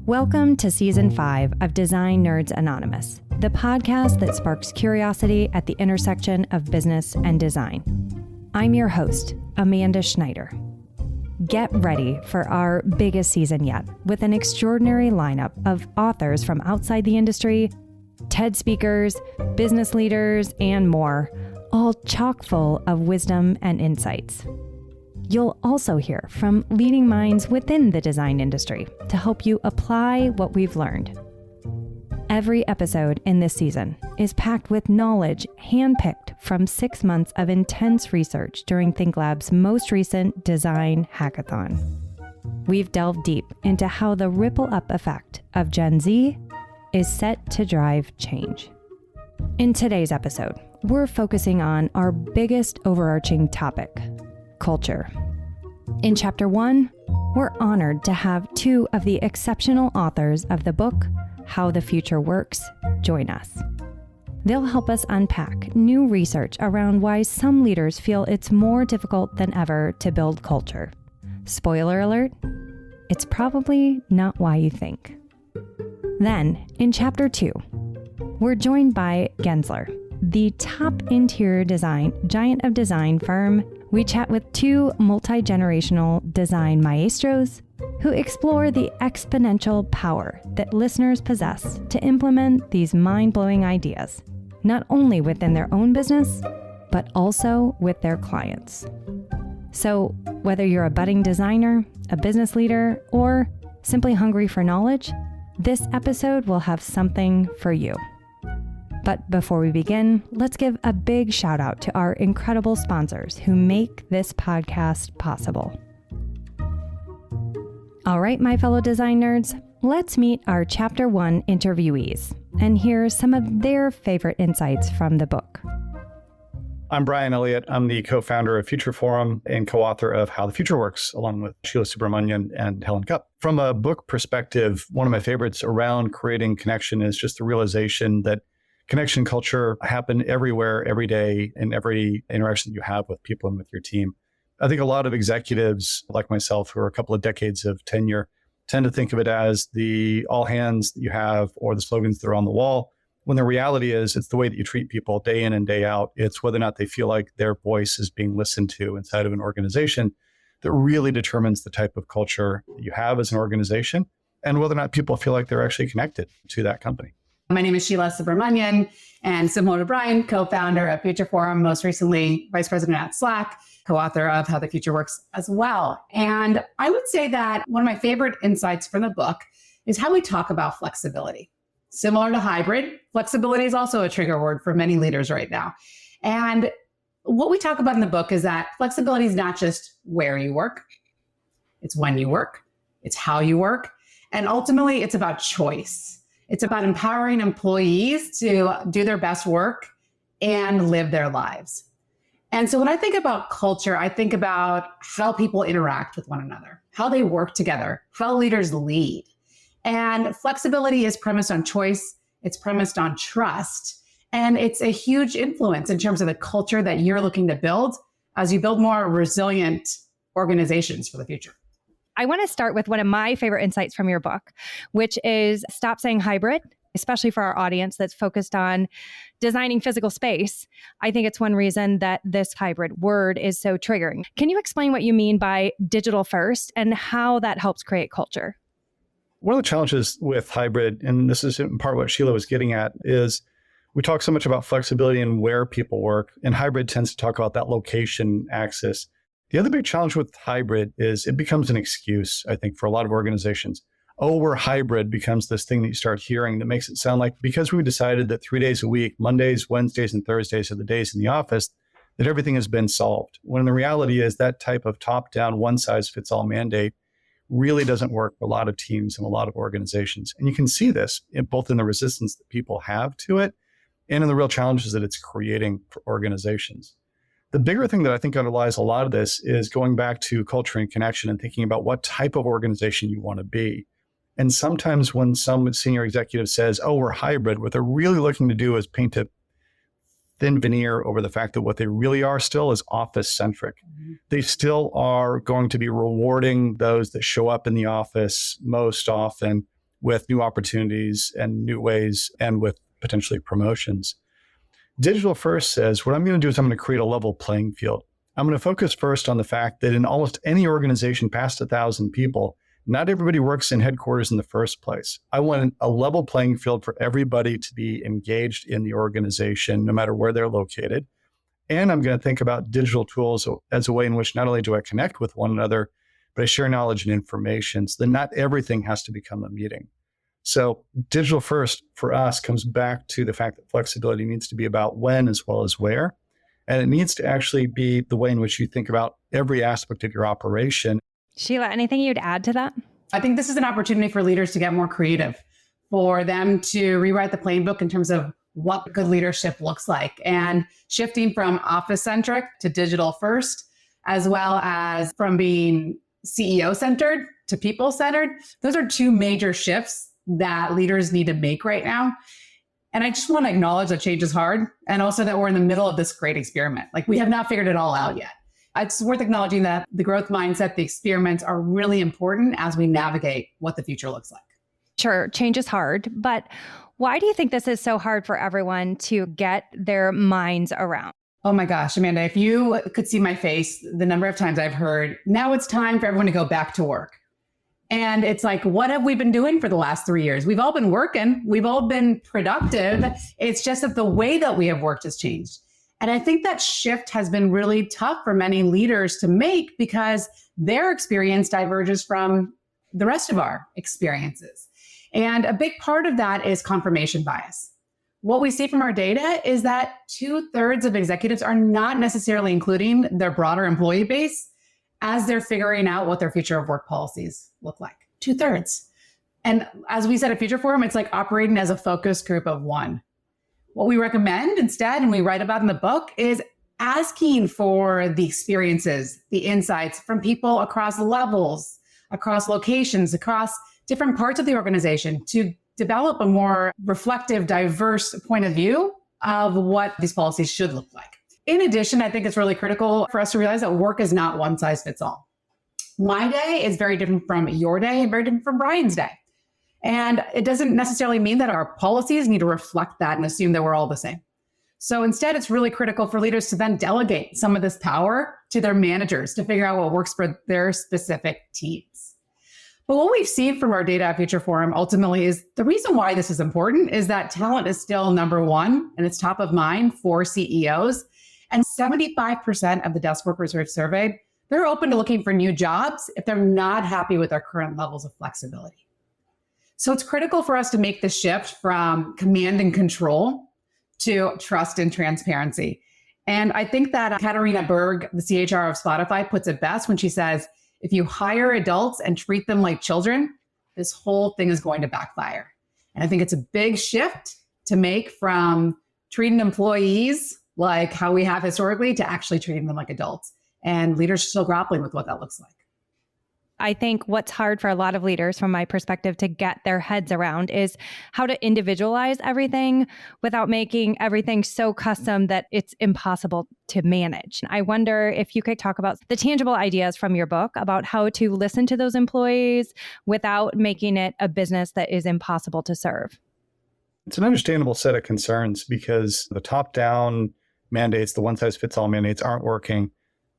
Welcome to Season 5 of Design Nerds Anonymous, the podcast that sparks curiosity at the intersection of business and design. I'm your host, Amanda Schneider. Get ready for our biggest season yet, with an extraordinary lineup of authors from outside the industry, TED speakers, business leaders, and more, all chock full of wisdom and insights. You'll also hear from leading minds within the design industry to help you apply what we've learned. Every episode in this season is packed with knowledge handpicked from 6 months of intense research during ThinkLab's most recent design hackathon. We've delved deep into how the ripple-up effect of Gen Z is set to drive change. In today's episode, we're focusing on our biggest overarching topic, culture. In Chapter 1, we're honored to have two of the exceptional authors of the book, How the Future Works, join us. They'll help us unpack new research around why some leaders feel it's more difficult than ever to build culture. Spoiler alert, it's probably not why you think. Then, in Chapter 2, we're joined by Gensler, the top interior design giant of design firm. We chat with two multi-generational design maestros who explore the exponential power that listeners possess to implement these mind-blowing ideas, not only within their own business, but also with their clients. So whether you're a budding designer, a business leader, or simply hungry for knowledge, this episode will have something for you. But before we begin, let's give a big shout out to our incredible sponsors who make this podcast possible. All right, my fellow design nerds, let's meet our Chapter 1 interviewees and hear some of their favorite insights from the book. I'm Brian Elliott. I'm the co-founder of Future Forum and co-author of How the Future Works, along with Sheela Subramanian and Helen Cupp. From a book perspective, one of my favorites around creating connection is just the realization that connection culture happen everywhere, every day, in every interaction that you have with people and with your team. I think a lot of executives like myself, who are a couple of decades of tenure, tend to think of it as the all hands that you have or the slogans that are on the wall, when the reality is it's the way that you treat people day in and day out. It's whether or not they feel like their voice is being listened to inside of an organization that really determines the type of culture that you have as an organization and whether or not people feel like they're actually connected to that company. My name is Sheela Subramanian, and similar to Brian, co-founder of Future Forum, most recently vice president at Slack, co-author of How the Future Works as well. And I would say that one of my favorite insights from the book is how we talk about flexibility. Similar to hybrid, flexibility is also a trigger word for many leaders right now. And what we talk about in the book is that flexibility is not just where you work, it's when you work, it's how you work, and ultimately it's about choice. It's about empowering employees to do their best work and live their lives. And so when I think about culture, I think about how people interact with one another, how they work together, how leaders lead. And flexibility is premised on choice. It's premised on trust. And it's a huge influence in terms of the culture that you're looking to build as you build more resilient organizations for the future. I want to start with one of my favorite insights from your book, which is stop saying hybrid, especially for our audience that's focused on designing physical space. I think it's one reason that this hybrid word is so triggering. Can you explain what you mean by digital first and how that helps create culture? One of the challenges with hybrid, and this is in part what Sheela was getting at, is we talk so much about flexibility and where people work, and hybrid tends to talk about that location axis. The other big challenge with hybrid is it becomes an excuse, I think, for a lot of organizations. Oh, we're hybrid becomes this thing that you start hearing that makes it sound like because we decided that 3 days a week, Mondays, Wednesdays, and Thursdays are the days in the office, that everything has been solved. When the reality is that type of top-down, one-size-fits-all mandate really doesn't work for a lot of teams and a lot of organizations. And you can see this both in the resistance that people have to it and in the real challenges that it's creating for organizations. The bigger thing that I think underlies a lot of this is going back to culture and connection and thinking about what type of organization you want to be. And sometimes when some senior executive says, oh, we're hybrid, what they're really looking to do is paint a thin veneer over the fact that what they really are still is office-centric. Mm-hmm. They still are going to be rewarding those that show up in the office most often with new opportunities and new ways and with potentially promotions. Digital first says, what I'm going to do is I'm going to create a level playing field. I'm going to focus first on the fact that in almost any organization past 1,000 people, not everybody works in headquarters in the first place. I want a level playing field for everybody to be engaged in the organization, no matter where they're located. And I'm going to think about digital tools as a way in which not only do I connect with one another, but I share knowledge and information so that not everything has to become a meeting. So digital first for us comes back to the fact that flexibility needs to be about when as well as where. And it needs to actually be the way in which you think about every aspect of your operation. Sheela, anything you'd add to that? I think this is an opportunity for leaders to get more creative, for them to rewrite the playbook in terms of what good leadership looks like, and shifting from office-centric to digital first, as well as from being CEO-centered to people-centered. Those are two major shifts that leaders need to make right now. And I just want to acknowledge that change is hard, and also that we're in the middle of this great experiment. Like, we have not figured it all out yet. It's worth acknowledging that the growth mindset, the experiments are really important as we navigate what the future looks like. Sure, change is hard, but why do you think this is so hard for everyone to get their minds around? Oh my gosh, Amanda, if you could see my face, the number of times I've heard, now it's time for everyone to go back to work. And it's like, what have we been doing for the last 3 years? We've all been working. We've all been productive. It's just that the way that we have worked has changed. And I think that shift has been really tough for many leaders to make because their experience diverges from the rest of our experiences. And a big part of that is confirmation bias. What we see from our data is that 2/3 of executives are not necessarily including their broader employee base as they're figuring out what their future of work policies look like. 2/3. And as we said at Future Forum, it's like operating as a focus group of one. What we recommend instead, and we write about in the book, is asking for the experiences, the insights from people across levels, across locations, across different parts of the organization to develop a more reflective, diverse point of view of what these policies should look like. In addition, I think it's really critical for us to realize that work is not one size fits all. My day is very different from your day and very different from Brian's day. And it doesn't necessarily mean that our policies need to reflect that and assume that we're all the same. So instead, it's really critical for leaders to then delegate some of this power to their managers to figure out what works for their specific teams. But what we've seen from our data at Future Forum ultimately is the reason why this is important is that talent is still number one and it's top of mind for CEOs. And 75% of the desk workers we've surveyed, they're open to looking for new jobs if they're not happy with their current levels of flexibility. So it's critical for us to make the shift from command and control to trust and transparency. And I think that Katarina Berg, the CHR of Spotify, puts it best when she says, if you hire adults and treat them like children, this whole thing is going to backfire. And I think it's a big shift to make from treating employees like how we have historically to actually treating them like adults. And leaders are still grappling with what that looks like. I think what's hard for a lot of leaders, from my perspective, to get their heads around is how to individualize everything without making everything so custom that it's impossible to manage. I wonder if you could talk about the tangible ideas from your book about how to listen to those employees without making it a business that is impossible to serve. It's an understandable set of concerns because the top-down mandates, the one-size-fits-all mandates aren't working.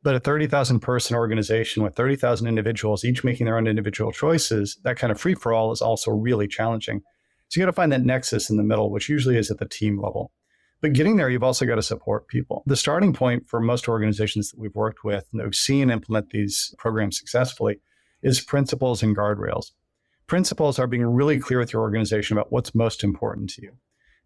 But a 30,000 person organization with 30,000 individuals, each making their own individual choices, that kind of free-for-all is also really challenging. So you got to find that nexus in the middle, which usually is at the team level. But getting there, you've also got to support people. The starting point for most organizations that we've worked with and that we've seen implement these programs successfully is principles and guardrails. Principles are being really clear with your organization about what's most important to you.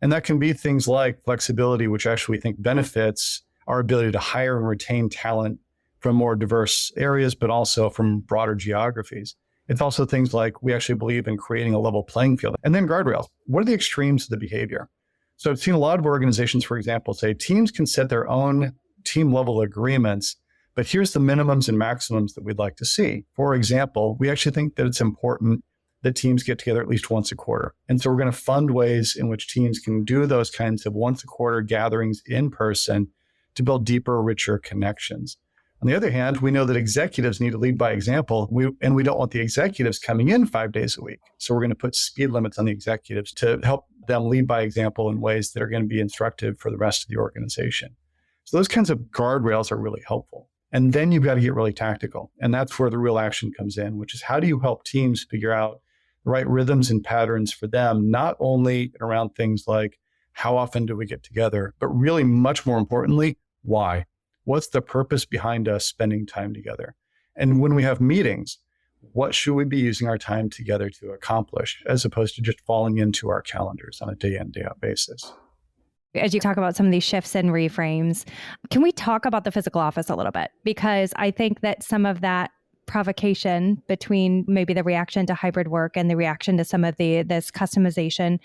And that can be things like flexibility, which actually we think benefits our ability to hire and retain talent from more diverse areas, but also from broader geographies. It's also things like we actually believe in creating a level playing field. And then guardrails. What are the extremes of the behavior? So I've seen a lot of organizations, for example, say teams can set their own team level agreements, but here's the minimums and maximums that we'd like to see. For example, we actually think that it's important that teams get together at least once a quarter. And so we're going to fund ways in which teams can do those kinds of once a quarter gatherings in person to build deeper, richer connections. On the other hand, we know that executives need to lead by example, and we don't want the executives coming in 5 days a week. So we're going to put speed limits on the executives to help them lead by example in ways that are going to be instructive for the rest of the organization. So those kinds of guardrails are really helpful. And then you've got to get really tactical. And that's where the real action comes in, which is how do you help teams figure out the right rhythms and patterns for them, not only around things like how often do we get together, but really much more importantly, why? What's the purpose behind us spending time together? And when we have meetings, what should we be using our time together to accomplish, as opposed to just falling into our calendars on a day in, day out basis? As you talk about some of these shifts and reframes, can we talk about the physical office a little bit? Because I think that some of that provocation between maybe the reaction to hybrid work and the reaction to some of this customization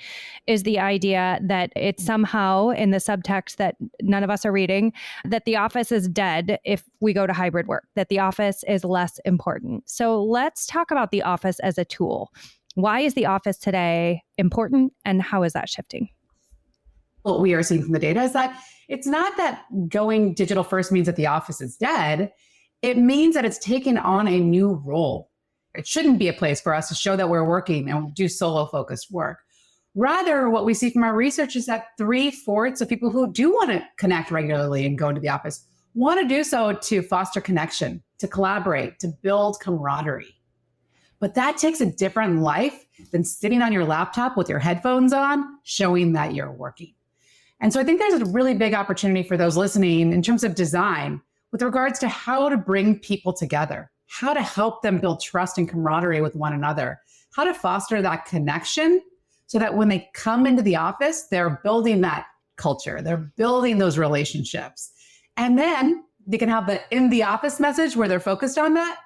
is the idea that it's somehow in the subtext that none of us are reading, that the office is dead if we go to hybrid work, that the office is less important. So let's talk about the office as a tool. Why is the office today important, and how is that shifting? What we are seeing from the data is that it's not that going digital first means that the office is dead. It means that it's taken on a new role. It shouldn't be a place for us to show that we're working and do solo focused work. Rather, what we see from our research is that 3/4 of people who do want to connect regularly and go into the office want to do so to foster connection, to collaborate, to build camaraderie. But that takes a different life than sitting on your laptop with your headphones on, showing that you're working. And so I think there's a really big opportunity for those listening in terms of design with regards to how to bring people together, how to help them build trust and camaraderie with one another, how to foster that connection so that when they come into the office, they're building that culture, they're building those relationships. And then they can have the in the office message where they're focused on that.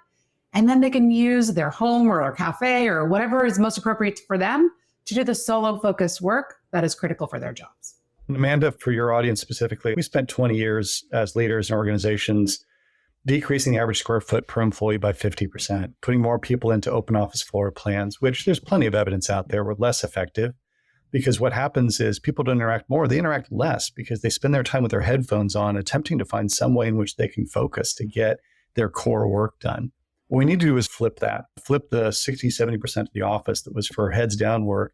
And then they can use their home or their cafe or whatever is most appropriate for them to do the solo focused work that is critical for their jobs. Amanda, for your audience specifically, we spent 20 years as leaders in organizations decreasing the average square foot per employee by 50%, putting more people into open office floor plans, which there's plenty of evidence out there were less effective, because what happens is people don't interact more, they interact less because they spend their time with their headphones on, attempting to find some way in which they can focus to get their core work done. What we need to do is flip that, flip the 60, 70% of the office that was for heads down work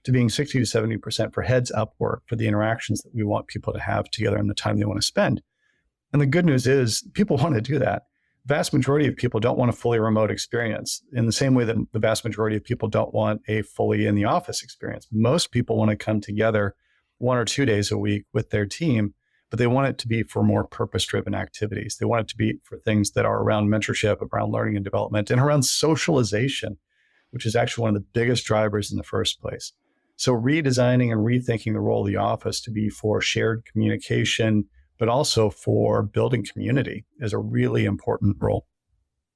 to being 60 to 70% for heads up work, for the interactions that we want people to have together and the time they want to spend. And the good news is people want to do that. Vast majority of people don't want a fully remote experience in the same way that the vast majority of people don't want a fully in the office experience. Most people want to come together 1 or 2 days a week with their team, but they want it to be for more purpose-driven activities. They want it to be for things that are around mentorship, around learning and development, and around socialization, which is actually one of the biggest drivers in the first place. So redesigning and rethinking the role of the office to be for shared communication, but also for building community is a really important role.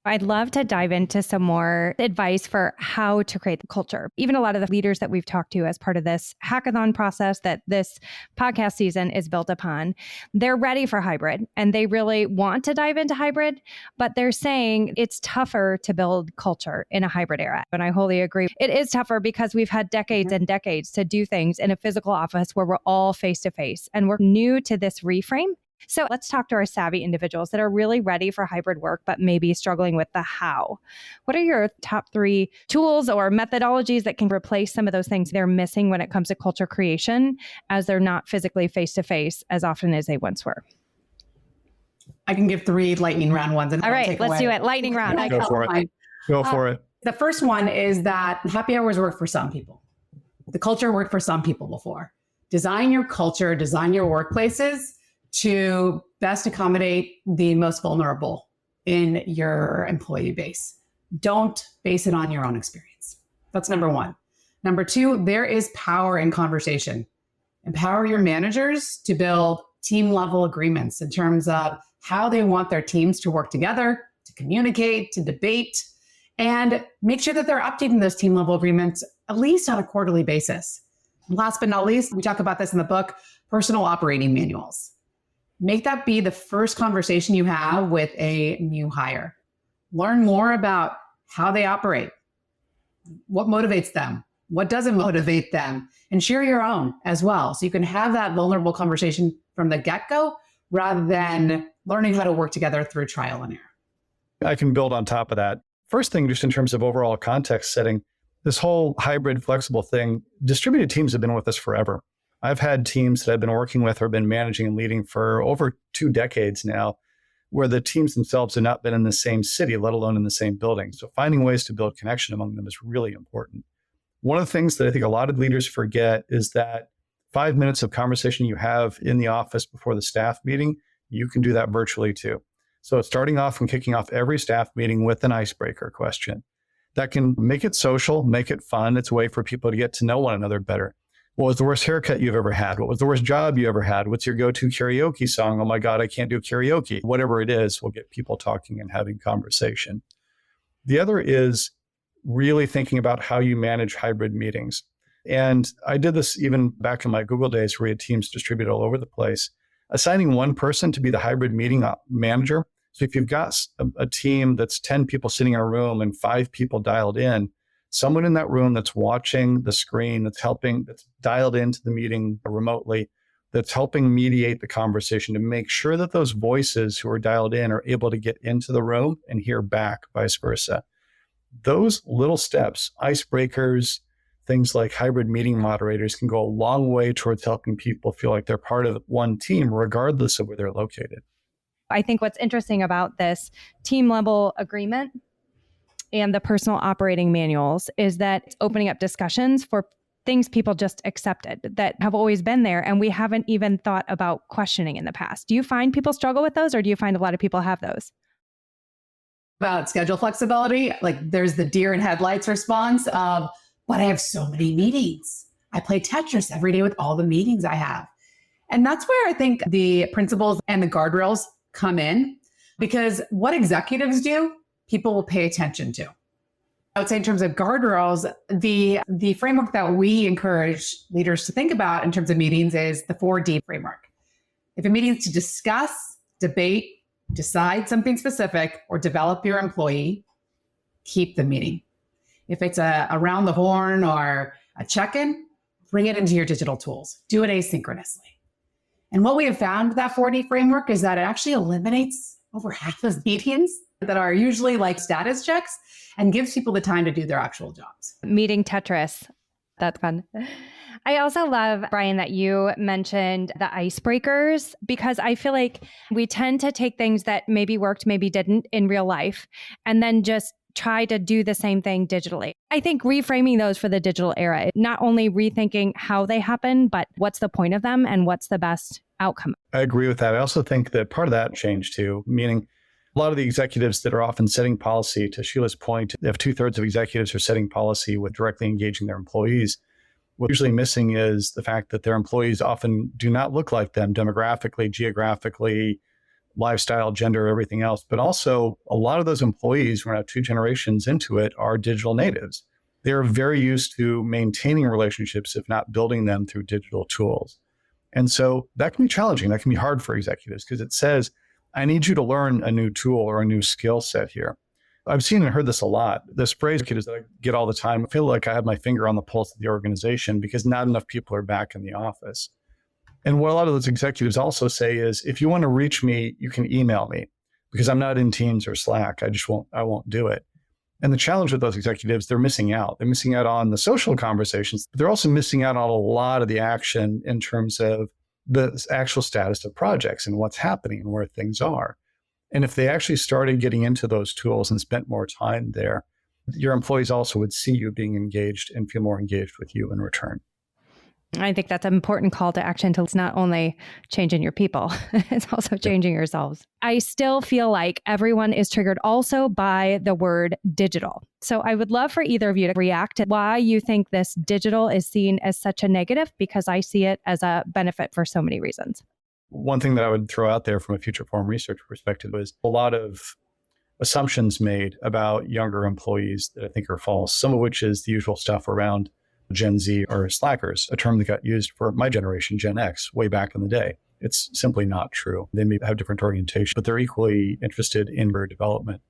I'd love to dive into some more advice for how to create the culture. Even a lot of the leaders that we've talked to as part of this hackathon process that this podcast season is built upon, they're ready for hybrid and they really want to dive into hybrid, but they're saying it's tougher to build culture in a hybrid era. And I wholly agree. It is tougher because we've had decades and decades to do things in a physical office where we're all face to face, and we're new to this reframe. So let's talk to our savvy individuals that are really ready for hybrid work, but maybe struggling with the how. What are your top 3 tools or methodologies that can replace some of those things they're missing when it comes to culture creation, as they're not physically face-to-face as often as they once were? I can give 3 lightning round ones. All right, let's do it. Lightning round. Go for it. Go for it. The first one is that happy hours work for some people. The culture worked for some people before. Design your culture, design your workplaces to best accommodate the most vulnerable in your employee base. Don't base it on your own experience. That's number 1. Number 2, there is power in conversation. Empower your managers to build team level agreements in terms of how they want their teams to work together, to communicate, to debate, and make sure that they're updating those team level agreements at least on a quarterly basis. And last but not least, we talk about this in the book, personal operating manuals. Make that be the first conversation you have with a new hire. Learn more about how they operate, what motivates them, what doesn't motivate them, and share your own as well. So you can have that vulnerable conversation from the get-go rather than learning how to work together through trial and error. I can build on top of that. First thing, just in terms of overall context setting, this whole hybrid flexible thing, distributed teams have been with us forever. I've had teams that I've been working with or been managing and leading for over 2 decades now, where the teams themselves have not been in the same city, let alone in the same building. So finding ways to build connection among them is really important. One of the things that I think a lot of leaders forget is that 5 minutes of conversation you have in the office before the staff meeting, you can do that virtually too. So starting off and kicking off every staff meeting with an icebreaker question that can make it social, make it fun. It's a way for people to get to know one another better. What was the worst haircut you've ever had? What was the worst job you ever had? What's your go-to karaoke song? Oh my God, I can't do karaoke. Whatever it is, we'll get people talking and having conversation. The other is really thinking about how you manage hybrid meetings. And I did this even back in my Google days where we had teams distributed all over the place. Assigning one person to be the hybrid meeting manager. So if you've got a team that's 10 people sitting in a room and 5 people dialed in, someone in that room that's watching the screen, that's dialed into the meeting remotely, that's helping mediate the conversation to make sure that those voices who are dialed in are able to get into the room and hear back, vice versa. Those little steps, icebreakers, things like hybrid meeting moderators can go a long way towards helping people feel like they're part of one team, regardless of where they're located. I think what's interesting about this team level agreement and the personal operating manuals is that it's opening up discussions for things people just accepted that have always been there and we haven't even thought about questioning in the past. Do you find people struggle with those, or do you find a lot of people have those? About schedule flexibility, like there's the deer in headlights response of, but I have so many meetings. I play Tetris every day with all the meetings I have. And that's where I think the principles and the guardrails come in, because what executives do, people will pay attention to. I would say in terms of guardrails, the framework that we encourage leaders to think about in terms of meetings is the 4D framework. If a meeting is to discuss, debate, decide something specific, or develop your employee, keep the meeting. If it's a around the horn or a check-in, bring it into your digital tools. Do it asynchronously. And what we have found with that 4D framework is that it actually eliminates over half of meetings that are usually like status checks and gives people the time to do their actual jobs. Meeting Tetris. That's fun. I also love, Brian, that you mentioned the icebreakers, because I feel like we tend to take things that maybe worked, maybe didn't in real life, and then just try to do the same thing digitally. I think reframing those for the digital era, not only rethinking how they happen, but what's the point of them and what's the best outcome. I agree with that. I also think that part of that change too, meaning a lot of the executives that are often setting policy, to Sheila's point, if 2/3 of executives are setting policy with directly engaging their employees, what's usually missing is the fact that their employees often do not look like them demographically, geographically, lifestyle, gender, everything else. But also a lot of those employees, we're now 2 generations into it, are digital natives. They're very used to maintaining relationships, if not building them through digital tools. And so that can be challenging. That can be hard for executives because it says, I need you to learn a new tool or a new skill set here. I've seen and heard this a lot. This phrase that I get all the time, I feel like I have my finger on the pulse of the organization because not enough people are back in the office. And what a lot of those executives also say is, if you want to reach me, you can email me because I'm not in Teams or Slack. I won't do it. And the challenge with those executives, they're missing out. They're missing out on the social conversations, but they're also missing out on a lot of the action in terms of the actual status of projects and what's happening and where things are. And if they actually started getting into those tools and spent more time there, your employees also would see you being engaged and feel more engaged with you in return. I think that's an important call to action. It's not only changing your people, it's also changing yourselves. I still feel like everyone is triggered also by the word digital. So I would love for either of you to react to why you think this digital is seen as such a negative, because I see it as a benefit for so many reasons. One thing that I would throw out there from a future forum research perspective was a lot of assumptions made about younger employees that I think are false, some of which is the usual stuff around Gen Z or slackers, a term that got used for my generation, Gen X, way back in the day. It's simply not true. They may have different orientation, but they're equally interested in career development.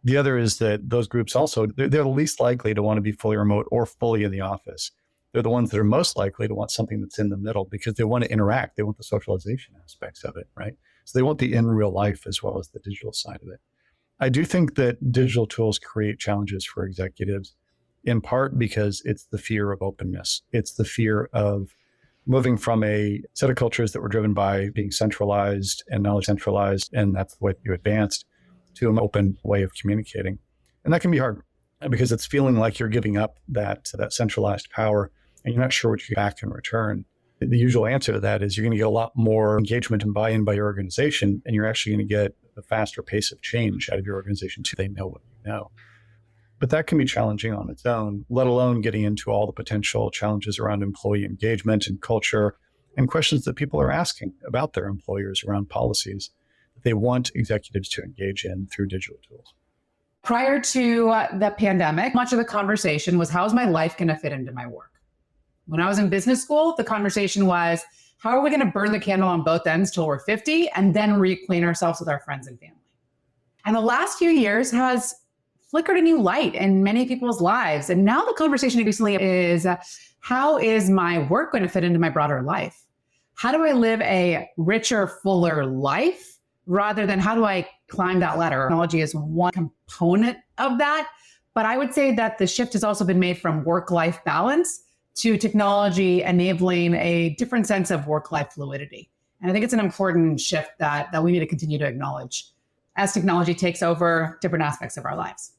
The other is that those groups also, they're the least likely to want to be fully remote or fully in the office. They're the ones that are most likely to want something that's in the middle because they want to interact. They want the socialization aspects of it, right? So they want the in real life as well as the digital side of it. I do think that digital tools create challenges for executives, in part because it's the fear of openness. It's the fear of moving from a set of cultures that were driven by being centralized and knowledge centralized, and that's the way you advanced, to an open way of communicating. And that can be hard because it's feeling like you're giving up that centralized power and you're not sure what you get back in return. The usual answer to that is you're going to get a lot more engagement and buy-in by your organization, and you're actually going to get a faster pace of change out of your organization too. They know what you know. But that can be challenging on its own, let alone getting into all the potential challenges around employee engagement and culture and questions that people are asking about their employers around policies that they want executives to engage in through digital tools. Prior to the pandemic, much of the conversation was, how's my life going to fit into my work? When I was in business school, the conversation was, how are we going to burn the candle on both ends till we're 50 and then reclaim ourselves with our friends and family? And the last few years has flickered a new light in many people's lives. And now the conversation recently is, how is my work going to fit into my broader life? How do I live a richer, fuller life rather than how do I climb that ladder? Technology is one component of that. But I would say that the shift has also been made from work-life balance to technology enabling a different sense of work-life fluidity. And I think it's an important shift that we need to continue to acknowledge as technology takes over different aspects of our lives.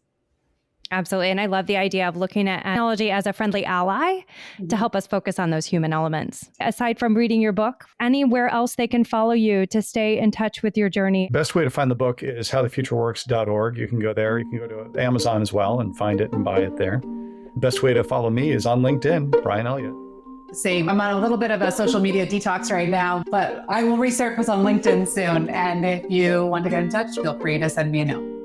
Absolutely. And I love the idea of looking at technology as a friendly ally to help us focus on those human elements. Aside from reading your book, anywhere else they can follow you to stay in touch with your journey? Best way to find the book is howthefutureworks.org. You can go there. You can go to Amazon as well and find it and buy it there. The best way to follow me is on LinkedIn, Brian Elliott. Same. I'm on a little bit of a social media detox right now, but I will resurface on LinkedIn soon. And if you want to get in touch, feel free to send me a note.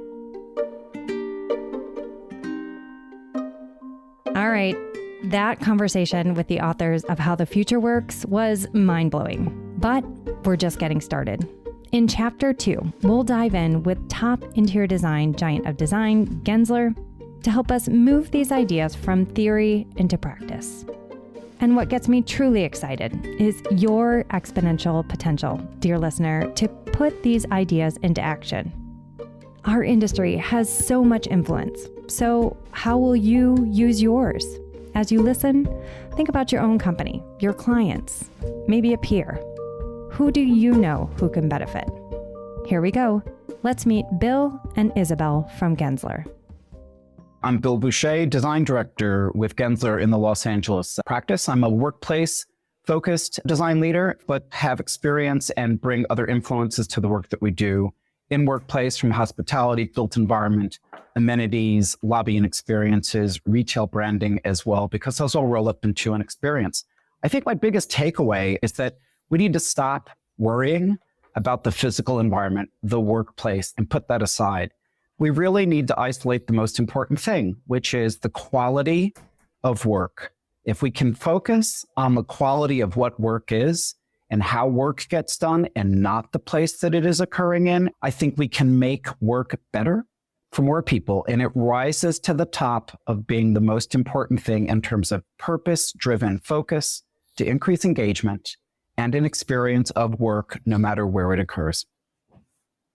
All right. That conversation with the authors of How the Future Works was mind-blowing, but we're just getting started. In Chapter 2, we'll dive in with top interior design giant of design, Gensler, to help us move these ideas from theory into practice. And what gets me truly excited is your exponential potential, dear listener, to put these ideas into action. Our industry has so much influence. So how will you use yours? As you listen, think about your own company, your clients, maybe a peer. Who do you know who can benefit? Here we go. Let's meet Bill and Isabel from Gensler. I'm Bill Bouchey, design director with Gensler in the Los Angeles practice. I'm a workplace-focused design leader, but have experience and bring other influences to the work that we do in workplace, from hospitality, built environment, amenities, lobbying experiences, retail branding as well, because those all roll up into an experience. I think my biggest takeaway is that we need to stop worrying about the physical environment, the workplace, and put that aside. We really need to isolate the most important thing, which is the quality of work. If we can focus on the quality of what work is and how work gets done and not the place that it is occurring in, I think we can make work better for more people. And it rises to the top of being the most important thing in terms of purpose-driven focus to increase engagement and an experience of work no matter where it occurs.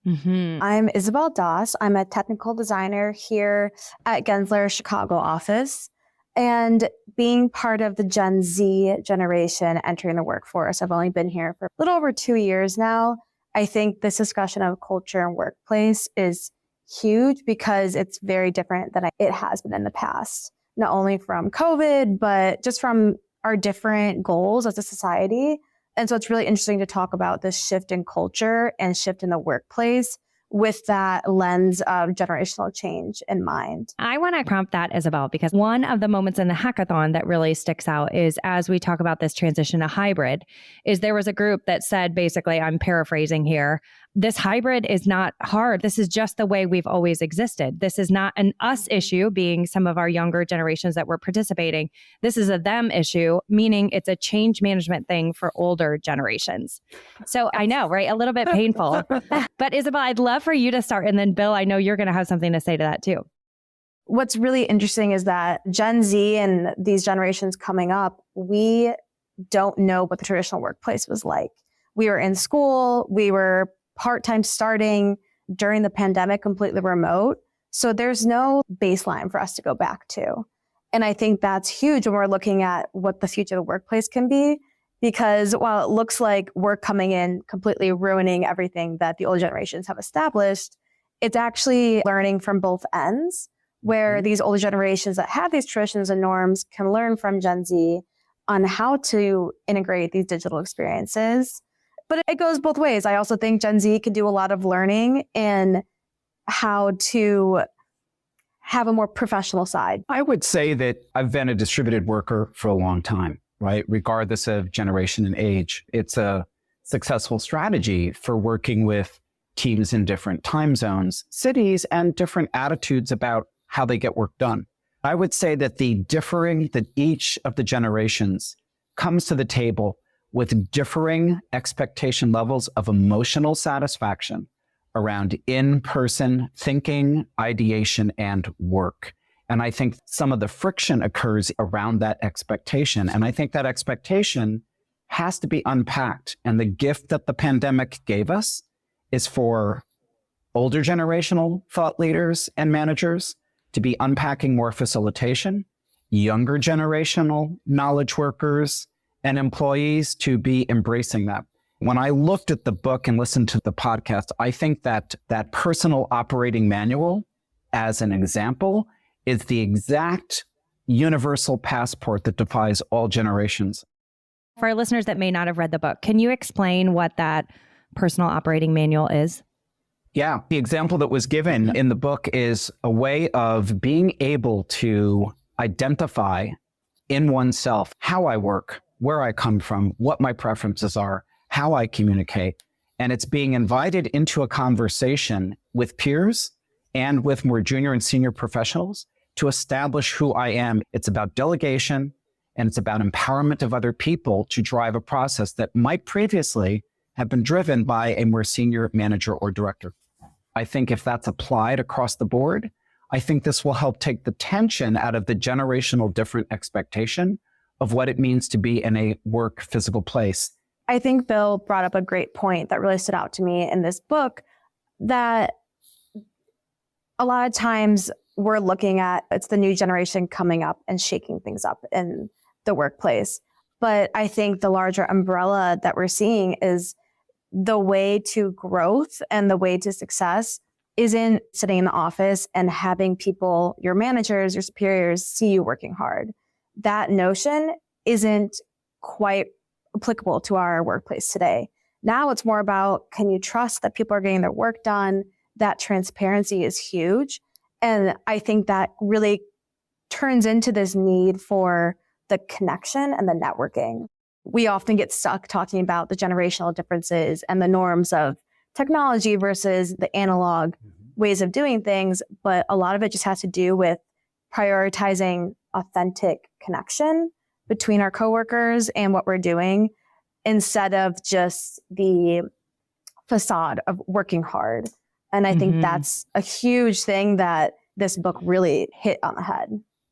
Mm-hmm. I'm Isabel Das. I'm a technical designer here at Gensler Chicago office. And being part of the Gen Z generation entering the workforce, I've only been here for a little over 2 years now. I think this discussion of culture and workplace is huge because it's very different than it has been in the past, not only from COVID, but just from our different goals as a society. And so it's really interesting to talk about this shift in culture and shift in the workplace with that lens of generational change in mind. I want to prompt that, Isabel, because one of the moments in the hackathon that really sticks out is as we talk about this transition to hybrid, is there was a group that said, basically, I'm paraphrasing here, this hybrid is not hard. This is just the way we've always existed. This is not an us issue, being some of our younger generations that were participating. This is a them issue, meaning it's a change management thing for older generations. So I know, right? A little bit painful. But Isabel, I'd love for you to start. And then Bill, I know you're going to have something to say to that too. What's really interesting is that Gen Z and these generations coming up, we don't know what the traditional workplace was like. We were in school, we were part-time starting during the pandemic, completely remote. So there's no baseline for us to go back to. And I think that's huge when we're looking at what the future of the workplace can be, because while it looks like we're coming in completely ruining everything that the older generations have established, it's actually learning from both ends, where these older generations that have these traditions and norms can learn from Gen Z on how to integrate these digital experiences. But it goes both ways. I also think Gen Z can do a lot of learning in how to have a more professional side. I would say that I've been a distributed worker for a long time, right? Regardless of generation and age. It's a successful strategy for working with teams in different time zones, cities, and different attitudes about how they get work done. I would say that that each of the generations comes to the table with differing expectation levels of emotional satisfaction around in-person thinking, ideation, and work. And I think some of the friction occurs around that expectation. And I think that expectation has to be unpacked. And the gift that the pandemic gave us is for older generational thought leaders and managers to be unpacking more facilitation, younger generational knowledge workers and employees to be embracing that. When I looked at the book and listened to the podcast, I think that that personal operating manual, as an example, is the exact universal passport that defies all generations. For our listeners that may not have read the book, can you explain what that personal operating manual is? Yeah, the example that was given in the book is a way of being able to identify in oneself how I work, where I come from, what my preferences are, how I communicate. And it's being invited into a conversation with peers and with more junior and senior professionals to establish who I am. It's about delegation and it's about empowerment of other people to drive a process that might previously have been driven by a more senior manager or director. I think if that's applied across the board, I think this will help take the tension out of the generational different expectation of what it means to be in a work physical place. I think Bill brought up a great point that really stood out to me in this book, that a lot of times we're looking at it's the new generation coming up and shaking things up in the workplace. But I think the larger umbrella that we're seeing is the way to growth and the way to success isn't sitting in the office and having people, your managers, your superiors, see you working hard. That notion isn't quite applicable to our workplace today. Now it's more about, can you trust that people are getting their work done? That transparency is huge. And I think that really turns into this need for the connection and the networking. We often get stuck talking about the generational differences and the norms of technology versus the analog ways of doing things. But a lot of it just has to do with prioritizing authentic connection between our coworkers and what we're doing, instead of just the facade of working hard. And I think that's a huge thing that this book really hit on the head.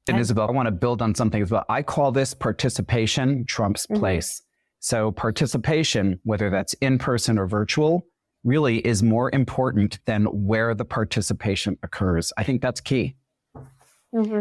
And Isabel, I want to build on something as well. I call this participation trumps place. So participation, whether that's in person or virtual, really is more important than where the participation occurs. I think that's key.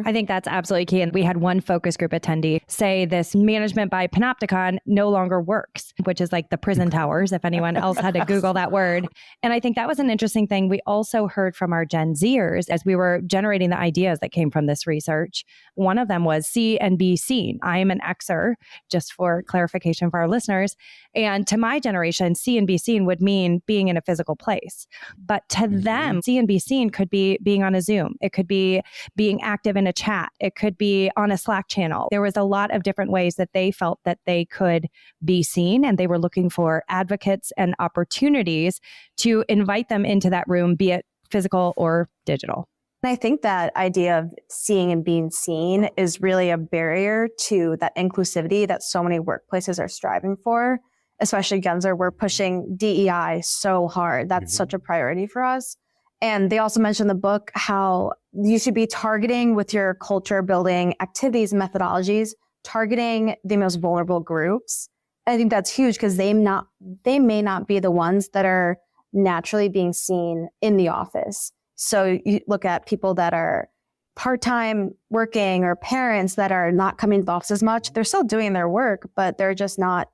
I think that's absolutely key. And we had one focus group attendee say this management by panopticon no longer works, which is like the prison towers, if anyone else had to Google that word. And I think that was an interesting thing. We also heard from our Gen Zers as we were generating the ideas that came from this research. One of them was see and be seen. I am an Xer, just for clarification for our listeners. And to my generation, see and be seen would mean being in a physical place. But to them, see and be seen could be being on a Zoom. It could be being active in a chat. It could be on a Slack channel. There was a lot of different ways that they felt that they could be seen, and they were looking for advocates and opportunities to invite them into that room, be it physical or digital. And I think that idea of seeing and being seen is really a barrier to that inclusivity that so many workplaces are striving for. Especially Gensler, we're pushing DEI so hard. That's such a priority for us. And they also mentioned in the book how you should be targeting with your culture building activities and methodologies, targeting the most vulnerable groups. I think that's huge because they may not be the ones that are naturally being seen in the office. So you look at people that are part-time working or parents that are not coming to the office as much. They're still doing their work, but they're just not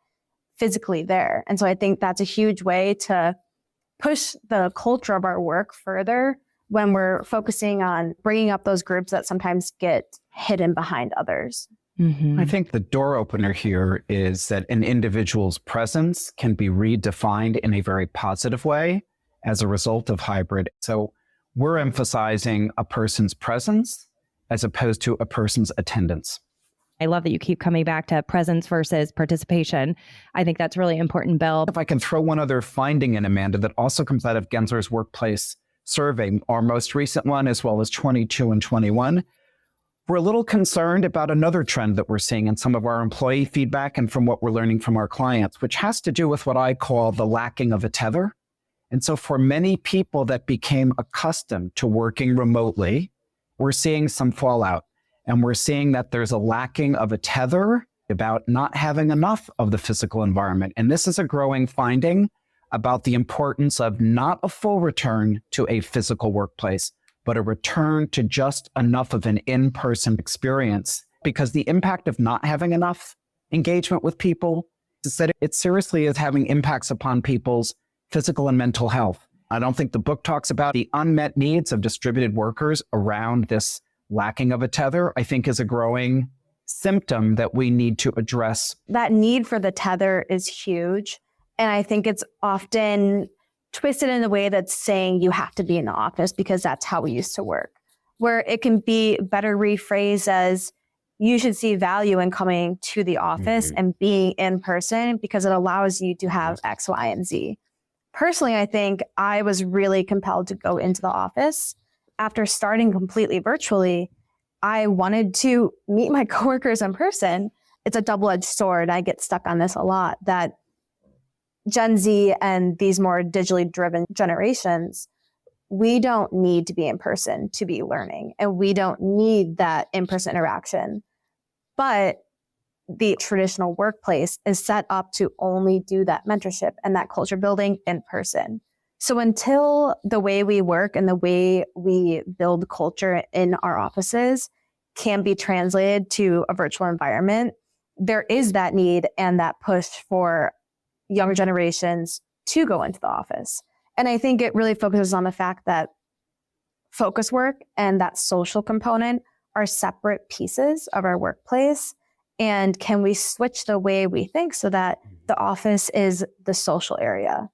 physically there. And so I think that's a huge way to push the culture of our work further when we're focusing on bringing up those groups that sometimes get hidden behind others. Mm-hmm. I think the door opener here is that an individual's presence can be redefined in a very positive way as a result of hybrid. So we're emphasizing a person's presence as opposed to a person's attendance. I love that you keep coming back to presence versus participation. I think that's really important, Bill. If I can throw one other finding in, Amanda, that also comes out of Gensler's workplace survey, our most recent one, as well as 22 and 21, we're a little concerned about another trend that we're seeing in some of our employee feedback and from what we're learning from our clients, which has to do with what I call the lacking of a tether. And so for many people that became accustomed to working remotely, we're seeing some fallout. And we're seeing that there's a lacking of a tether about not having enough of the physical environment. And this is a growing finding about the importance of not a full return to a physical workplace, but a return to just enough of an in-person experience. Because the impact of not having enough engagement with people is that it seriously is having impacts upon people's physical and mental health. I don't think the book talks about the unmet needs of distributed workers around this lacking of a tether, I think, is a growing symptom that we need to address. That need for the tether is huge. And I think it's often twisted in a way that's saying you have to be in the office because that's how we used to work, where it can be better rephrased as you should see value in coming to the office and being in person because it allows you to have X, Y, and Z. Personally, I think I was really compelled to go into the office. After starting completely virtually, I wanted to meet my coworkers in person. It's a double-edged sword. I get stuck on this a lot, that Gen Z and these more digitally driven generations, we don't need to be in person to be learning, and we don't need that in-person interaction. But the traditional workplace is set up to only do that mentorship and that culture building in person. So until the way we work and the way we build culture in our offices can be translated to a virtual environment, there is that need and that push for younger generations to go into the office. And I think it really focuses on the fact that focus work and that social component are separate pieces of our workplace. And can we switch the way we think so that the office is the social area?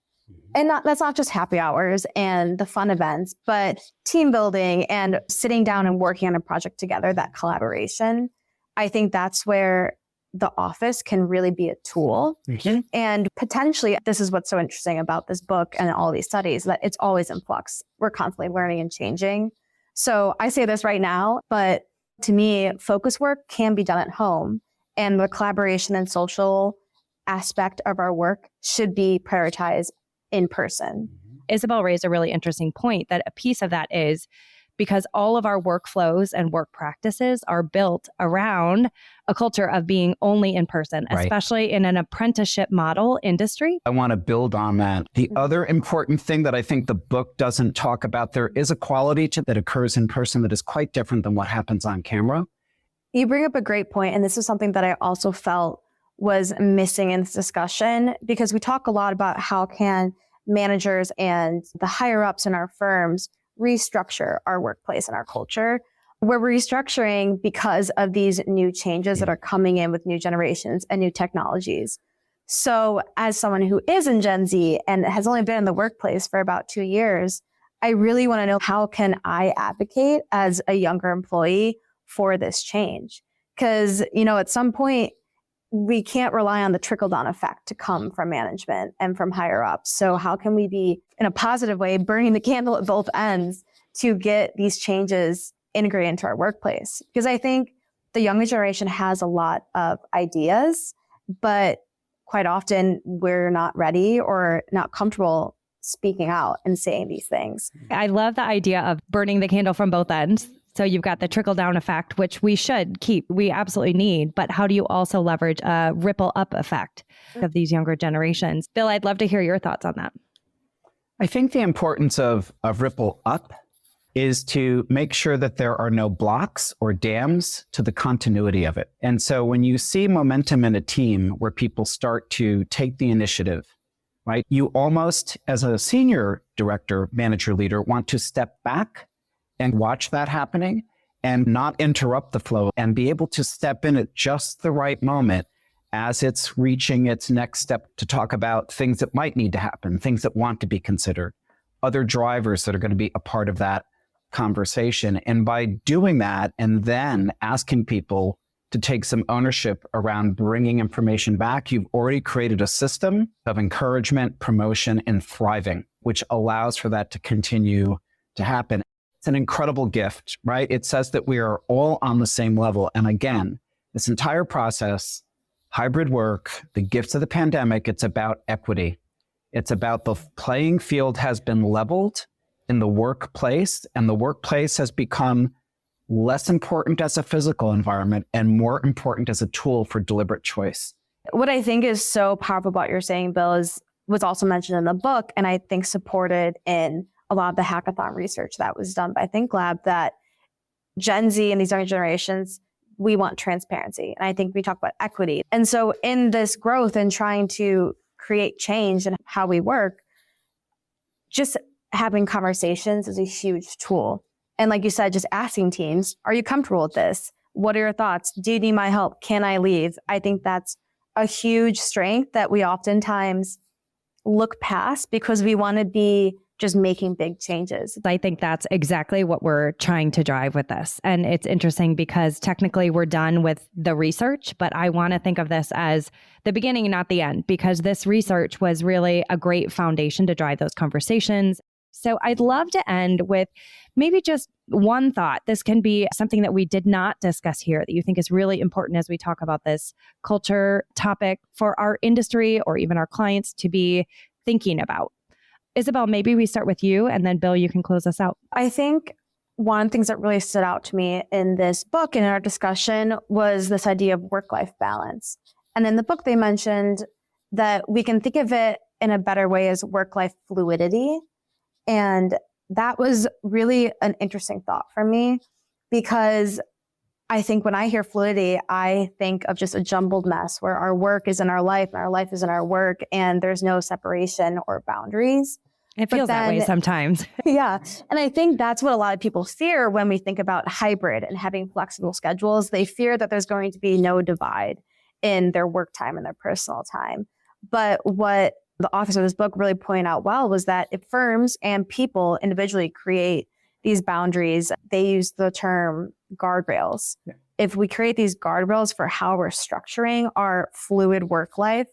And that's not just happy hours and the fun events, but team building and sitting down and working on a project together, that collaboration. I think that's where the office can really be a tool. And potentially, this is what's so interesting about this book and all these studies, that it's always in flux. We're constantly learning and changing. So I say this right now, but to me, focus work can be done at home. And the collaboration and social aspect of our work should be prioritized in person. Isabel raised a really interesting point that a piece of that is because all of our workflows and work practices are built around a culture of being only in person, especially in an apprenticeship model industry. I want to build on that. The other important thing that I think the book doesn't talk about, there is a quality to that occurs in person that is quite different than what happens on camera. You bring up a great point, and this is something that I also felt was missing in this discussion, because we talk a lot about how can managers and the higher ups in our firms restructure our workplace and our culture. We're restructuring because of these new changes that are coming in with new generations and new technologies. So as someone who is in Gen Z and has only been in the workplace for about 2 years, I really want to know, how can I advocate as a younger employee for this change? Because, at some point, we can't rely on the trickle-down effect to come from management and from higher ups. So how can we be, in a positive way, burning the candle at both ends to get these changes integrated into our workplace? Because I think the younger generation has a lot of ideas, but quite often we're not ready or not comfortable speaking out and saying these things. I love the idea of burning the candle from both ends. So you've got the trickle down effect, which we should keep, we absolutely need. But how do you also leverage a ripple up effect of these younger generations? Bill, I'd love to hear your thoughts on that. I think the importance of ripple up is to make sure that there are no blocks or dams to the continuity of it. And so when you see momentum in a team where people start to take the initiative, right, you almost, as a senior director, manager, leader, want to step back and watch that happening and not interrupt the flow and be able to step in at just the right moment as it's reaching its next step to talk about things that might need to happen, things that want to be considered, other drivers that are going to be a part of that conversation. And by doing that and then asking people to take some ownership around bringing information back, you've already created a system of encouragement, promotion, and thriving, which allows for that to continue to happen. It's an incredible gift, right? It says that we are all on the same level. And again, this entire process, hybrid work, the gifts of the pandemic, it's about equity. It's about the playing field has been leveled in the workplace, and the workplace has become less important as a physical environment and more important as a tool for deliberate choice. What I think is so powerful about your saying, Bill, was also mentioned in the book, and I think supported in a lot of the hackathon research that was done by ThinkLab, that Gen Z and these younger generations, we want transparency. And I think we talk about equity. And so in this growth and trying to create change in how we work, just having conversations is a huge tool. And like you said, just asking teams, are you comfortable with this? What are your thoughts? Do you need my help? Can I leave? I think that's a huge strength that we oftentimes look past because we want to be just making big changes. I think that's exactly what we're trying to drive with this. And it's interesting because technically we're done with the research, but I want to think of this as the beginning, not the end, because this research was really a great foundation to drive those conversations. So I'd love to end with maybe just one thought. This can be something that we did not discuss here that you think is really important as we talk about this culture topic for our industry or even our clients to be thinking about. Isabel, maybe we start with you and then Bill, you can close us out. I think one of the things that really stood out to me in this book and in our discussion was this idea of work-life balance. And in the book, they mentioned that we can think of it in a better way as work-life fluidity. And that was really an interesting thought for me because I think when I hear fluidity, I think of just a jumbled mess where our work is in our life and our life is in our work and there's no separation or boundaries. It feels that way sometimes. Yeah. And I think that's what a lot of people fear when we think about hybrid and having flexible schedules. They fear that there's going to be no divide in their work time and their personal time. But what the authors of this book really point out well was that if firms and people individually create these boundaries, they use the term guardrails. Yeah. If we create these guardrails for how we're structuring our fluid work life,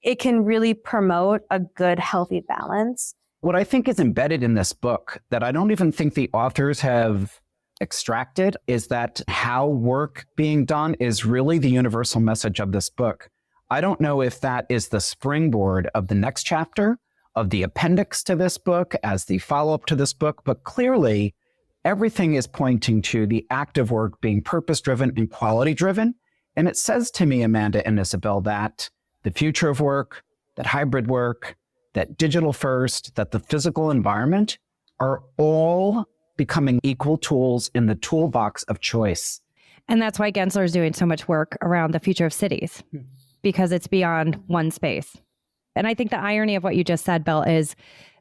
it can really promote a good, healthy balance. What I think is embedded in this book that I don't even think the authors have extracted is that how work being done is really the universal message of this book. I don't know if that is the springboard of the next chapter, of the appendix to this book, as the follow-up to this book, but clearly everything is pointing to the act of work being purpose-driven and quality-driven. And it says to me, Amanda and Isabel, that the future of work, that hybrid work, that digital first, that the physical environment are all becoming equal tools in the toolbox of choice. And that's why Gensler is doing so much work around the future of cities, because it's beyond one space. And I think the irony of what you just said, Bill, is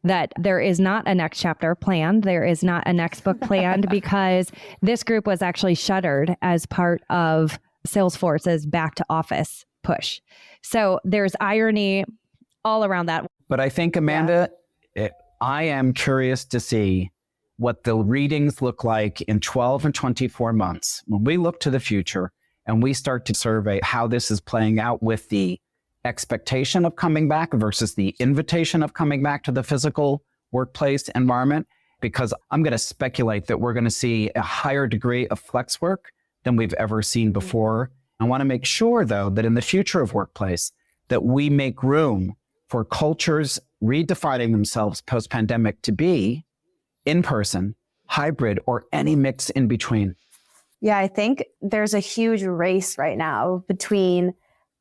that there is not a next chapter planned. There is not a next book planned because this group was actually shuttered as part of Salesforce's back to office push. So there's irony all around that. But I think, Amanda, I am curious to see what the readings look like in 12 and 24 months. When we look to the future and we start to survey how this is playing out with the expectation of coming back versus the invitation of coming back to the physical workplace environment, because I'm going to speculate that we're going to see a higher degree of flex work than we've ever seen before. I want to make sure, though, that in the future of workplace, that we make room for cultures redefining themselves post-pandemic to be in-person, hybrid, or any mix in between. Yeah, I think there's a huge race right now between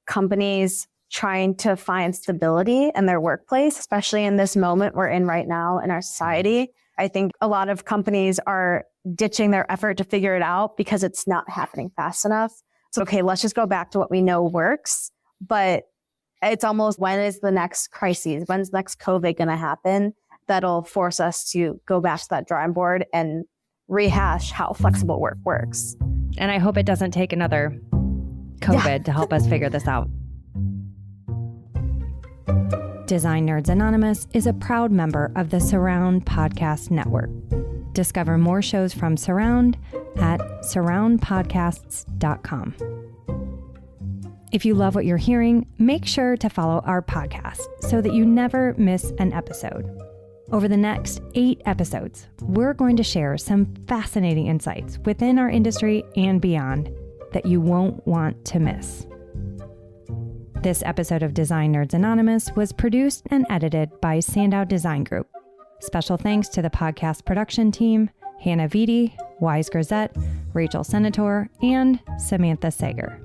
companies trying to find stability in their workplace, especially in this moment we're in right now in our society. I think a lot of companies are ditching their effort to figure it out because it's not happening fast enough. So, okay, let's just go back to what we know works. But it's almost, when is the next crisis? When's the next COVID going to happen? That'll force us to go back to that drawing board and rehash how flexible work works. And I hope it doesn't take another COVID to help us figure this out. Design Nerds Anonymous is a proud member of the Surround Podcast Network. Discover more shows from Surround at surroundpodcasts.com. If you love what you're hearing, make sure to follow our podcast so that you never miss an episode. Over the next 8 episodes, we're going to share some fascinating insights within our industry and beyond that you won't want to miss. This episode of Design Nerds Anonymous was produced and edited by Sandow Design Group. Special thanks to the podcast production team, Hannah Vitti, Wise Grisette, Rachel Senator, and Samantha Sager.